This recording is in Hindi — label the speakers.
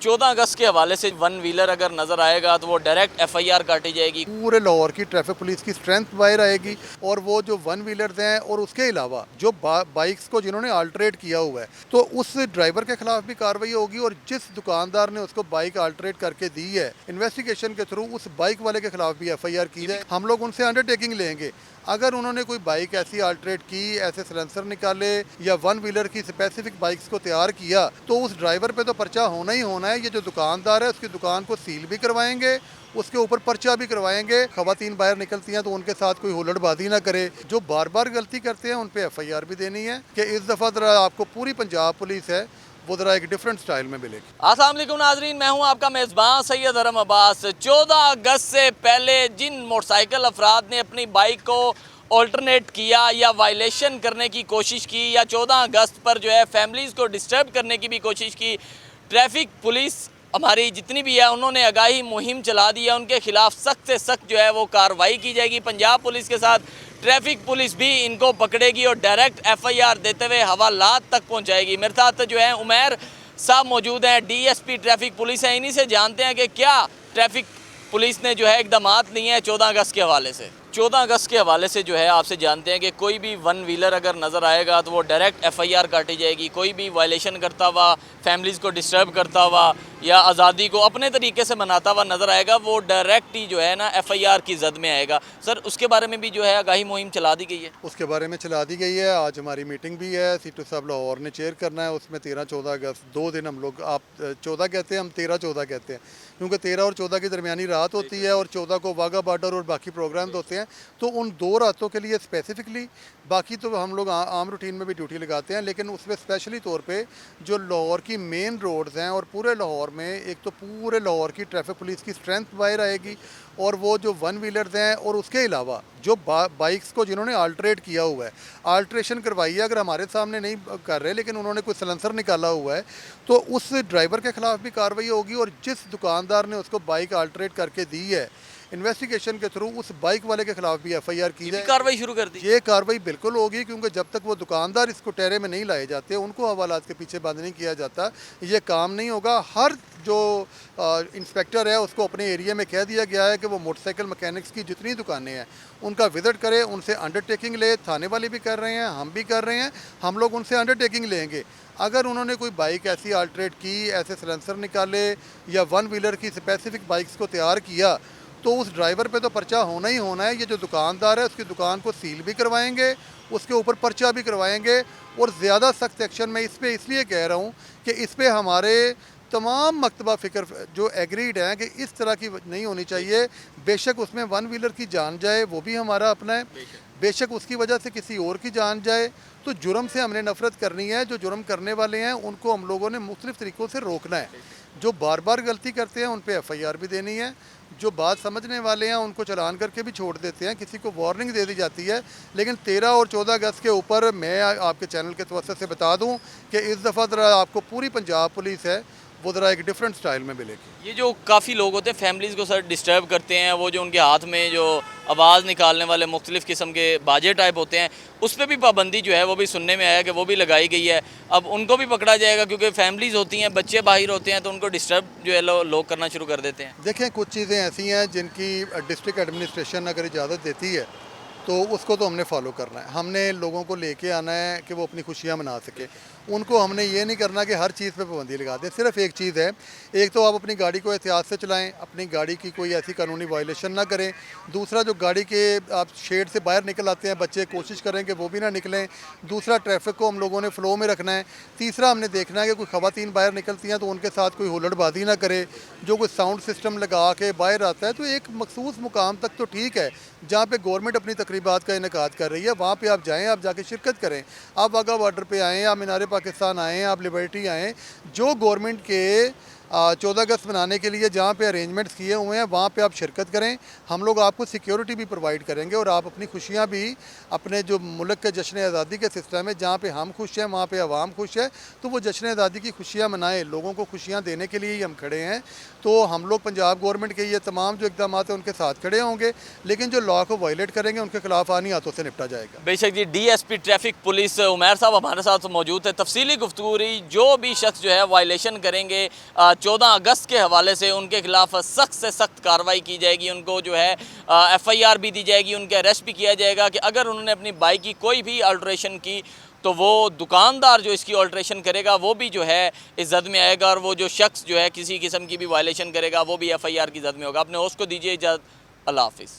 Speaker 1: 14 अगस्त के हवाले से वन व्हीलर अगर नजर आएगा तो वो डायरेक्ट एफआईआर काटी जाएगी।
Speaker 2: पूरे लाहौर की ट्रैफिक पुलिस की स्ट्रेंथ बाहर आएगी और वो जो वन व्हीलर्स हैं और उसके अलावा जो बाइक्स को जिन्होंने अल्टरेट किया हुआ है तो उस ड्राइवर के खिलाफ भी कार्रवाई होगी और जिस दुकानदार ने उसको बाइक अल्टरेट करके दी है इन्वेस्टिगेशन के थ्रू उस बाइक वाले के खिलाफ भी एफआईआर की जाए। हम लोग उनसे अंडरटेकिंग लेंगे, अगर उन्होंने कोई बाइक ऐसी अल्टरेट की, ऐसे सिलेंसर निकाले या वन व्हीलर की स्पेसिफिक बाइक्स को तैयार किया तो उस ड्राइवर पे तो पर्चा होना ही होना है। ये जो दुकानदार है उसकी दुकान को सील भी करवाएंगे, उसके ऊपर पर्चा भी करवाएंगे। खवातीन बाहर निकलती हैं तो उनके साथ कोई हुल्लड़बाजी ना करे। जो बार बार गलती करते हैं उन पे एफआईआर भी देनी है कि इस दफ़ा ज़रा आपको पूरी पंजाब पुलिस है वो ज़रा एक डिफरेंट स्टाइल में मिलेगी।
Speaker 1: अस्सलाम वालेकुम नाजरीन, मैं हूं आपका मेज़बान सैयद हरम अब्बास। 14 अगस्त से पहले जिन मोटरसाइकिल अफराद ने अपनी बाइक को ऑल्टरनेट किया या वायलेशन करने की कोशिश की या 14 अगस्त पर जो है फैमिलीज़ को डिस्टर्ब करने की भी कोशिश की, ट्रैफिक पुलिस हमारी जितनी भी है उन्होंने आगाही मुहिम चला दी है। उनके खिलाफ सख्त से सख्त जो है वो कार्रवाई की जाएगी। पंजाब पुलिस के साथ ट्रैफिक पुलिस भी इनको पकड़ेगी और डायरेक्ट एफआईआर देते हुए हवालात तक पहुंचाएगी। मेरे साथ जो है उमैर साहब मौजूद हैं, डीएसपी ट्रैफिक पुलिस है। इन्हीं से जानते हैं कि क्या ट्रैफिक पुलिस ने जो है इकदामात लिए हैं 14 अगस्त के हवाले से। 14 अगस्त के हवाले से जो है आपसे जानते हैं कि कोई भी वन व्हीलर अगर नज़र आएगा तो वो डायरेक्ट एफआईआर काटी जाएगी। कोई भी वायलेशन करता हुआ, फैमिलीज़ को डिस्टर्ब करता हुआ या आज़ादी को अपने तरीके से मनाता हुआ नज़र आएगा वो डायरेक्ट ही जो है ना एफआईआर की जद में आएगा। सर, उसके बारे में भी जो है आगाही मुहिम चला दी गई है।
Speaker 2: उसके बारे में चला दी गई है। आज हमारी मीटिंग भी है, सीटू साहब लाहौर ने चेयर करना है। उसमें 13-14 अगस्त 2 दिन हम लोग, आप 14 कहते हैं, हम 13-14 कहते हैं क्योंकि 13 और 14 की दरमियानी रात होती है और 14 को वाघा बॉर्डर और बाकी प्रोग्राम्स होते हैं। तो उन 2 रातों के लिए स्पेसिफिकली, बाकी तो हम लोग आम रूटीन में भी ड्यूटी लगाते हैं, लेकिन उसमें स्पेशली तौर पे जो लाहौर की मेन रोड्स हैं और पूरे लाहौर में एक तो पूरे लाहौर की ट्रैफिक पुलिस की स्ट्रेंथ बाहर आएगी और वो जो वन व्हीलर्स हैं और उसके अलावा जो बाइक्स को जिन्होंने अल्टरेट किया हुआ है, अल्ट्रेशन करवाई है, अगर हमारे सामने नहीं कर रहे लेकिन उन्होंने कोई सिलेंसर निकाला हुआ है तो उस ड्राइवर के खिलाफ भी कार्रवाई होगी और जिस दुकानदार ने उसको बाइक अल्टरेट करके दी है इन्वेस्टिगेशन के थ्रू उस बाइक वाले के खिलाफ भी एफआईआर की जाए।
Speaker 1: कार्रवाई शुरू कर दी।
Speaker 2: ये कार्रवाई बिल्कुल होगी क्योंकि जब तक वो दुकानदार इसको टहरे में नहीं लाए जाते, उनको हवालात के पीछे बंद नहीं किया जाता, ये काम नहीं होगा। हर जो इंस्पेक्टर है उसको अपने एरिया में कह दिया गया है कि वो मोटरसाइकिल मैकेनिक्स की जितनी दुकानें हैं उनका विजिट करे, उनसे अंडरटेकिंग ले। थाने वाले भी कर रहे हैं, हम भी कर रहे हैं, हम लोग उनसे अंडरटेकिंग लेंगे। अगर उन्होंने कोई बाइक ऐसी अल्टरेट की, ऐसे सिलेंसर निकाले या वन व्हीलर की स्पेसिफिक बाइक्स को तैयार किया तो उस ड्राइवर पे तो पर्चा होना ही होना है। ये जो दुकानदार है उसकी दुकान को सील भी करवाएंगे, उसके ऊपर पर्चा भी करवाएंगे और ज़्यादा सख्त एक्शन मैं इस पे इसलिए कह रहा हूँ कि इस पे हमारे तमाम मकतबा फ़िक्र जो एग्रीड हैं कि इस तरह की नहीं होनी चाहिए। बेशक उसमें वन व्हीलर की जान जाए, वो भी हमारा अपना है, बेशक उसकी वजह से किसी और की जान जाए, तो जुर्म से हमने नफ़रत करनी है। जो जुर्म करने वाले हैं उनको हम लोगों ने मुख्तलिफ़ तरीक़ों से रोकना है। जो बार बार गलती करते हैं उन पर एफआईआर भी देनी है। जो बात समझने वाले हैं उनको चलान करके भी छोड़ देते हैं, किसी को वार्निंग दे दी जाती है। लेकिन 13 और 14 अगस्त के ऊपर मैं आपके चैनल के तवज्जुह से बता दूं कि इस दफ़ा ज़रा आपको पूरी पंजाब पुलिस है वो ज़रा एक डिफरेंट स्टाइल में मिलेगी।
Speaker 1: ये जो काफ़ी लोग होते हैं फैमिलीज़ को सर डिस्टर्ब करते हैं, वो जो उनके हाथ में जो आवाज़ निकालने वाले मुख्तलिफ़ किस्म के बाजे टाइप होते हैं, उस पर भी पाबंदी जो है वो भी सुनने में आया कि वो भी लगाई गई है। अब उनको भी पकड़ा जाएगा क्योंकि फैमिलीज़ होती हैं, बच्चे बाहर होते हैं तो उनको डिस्टर्ब जो है लोग करना शुरू कर देते हैं।
Speaker 2: देखें, कुछ चीज़ें ऐसी हैं जिनकी डिस्ट्रिक्ट एडमिनिस्ट्रेशन अगर इजाज़त देती है तो उसको तो हमने फॉलो करना है। हमने लोगों को लेके आना है कि वो अपनी खुशियाँ मना सके। उनको हमने ये नहीं करना कि हर चीज़ पे पाबंदी लगा दें। सिर्फ एक चीज़ है, एक तो आप अपनी गाड़ी को एहतियात से चलाएं, अपनी गाड़ी की कोई ऐसी कानूनी वायलेशन ना करें। दूसरा, जो गाड़ी के आप शेड से बाहर निकल आते हैं बच्चे, कोशिश करें कि वो भी ना निकलें। दूसरा, ट्रैफिक को हम लोगों ने फ़्लो में रखना है। तीसरा, हमने देखना है कि कोई ख़वातीन बाहर निकलती हैं तो उनके साथ कोई हुल्लड़बाजी ना करे। जो कोई साउंड सिस्टम लगा के बाहर आता है तो एक मखसूस मुकाम तक तो ठीक है, जहाँ पे गवर्नमेंट अपनी तकरीबात का इनेकाद कर रही है वहाँ पे आप जाएं, आप जाके शिरकत करें। आप वाघा बॉर्डर पे आएँ, आप मीनार पाकिस्तान आएँ, आप लिबर्टी आएँ, जो गवर्नमेंट के 14 अगस्त मनाने के लिए जहाँ पे अरेंजमेंट्स किए हुए हैं वहाँ पे आप शिरकत करें। हम लोग आपको सिक्योरिटी भी प्रोवाइड करेंगे और आप अपनी खुशियाँ भी, अपने जो मुल्क के जश्न आज़ादी के सिस्टम है जहाँ पे हम खुश हैं वहाँ पे आवाम खुश है, तो वो जश्न आज़ादी की खुशियाँ मनाएं। लोगों को खुशियाँ देने के लिए ही हम खड़े हैं। तो हम लोग पंजाब गवर्नमेंट के ये तमाम जो इक़दाम हैं उनके साथ खड़े होंगे, लेकिन जो लॉ को वायलेट करेंगे उनके खिलाफ आनी हाथों से निपटा जाएगा।
Speaker 1: बेशक जी, डीएसपी ट्रैफिक पुलिस उमैर साहब हमारे साथ मौजूद है। तफसीली गुफ्तगू रही, जो भी शख्स जो है वायलेशन करेंगे 14 अगस्त के हवाले से उनके खिलाफ सख्त से सख्त कार्रवाई की जाएगी। उनको जो है FIR भी दी जाएगी, उनके अरेस्ट भी किया जाएगा कि अगर उन्होंने अपनी बाइक की कोई भी अल्ट्रेशन की तो वो दुकानदार जो इसकी अल्ट्रेशन करेगा वो भी जो है इस जद में आएगा, और वो जो शख्स जो है किसी किस्म की भी वायलेशन करेगा वो भी FIR की जद में होगा। अपने होस्ट को दीजिए इजाज़त। अल्लाह हाफिज़।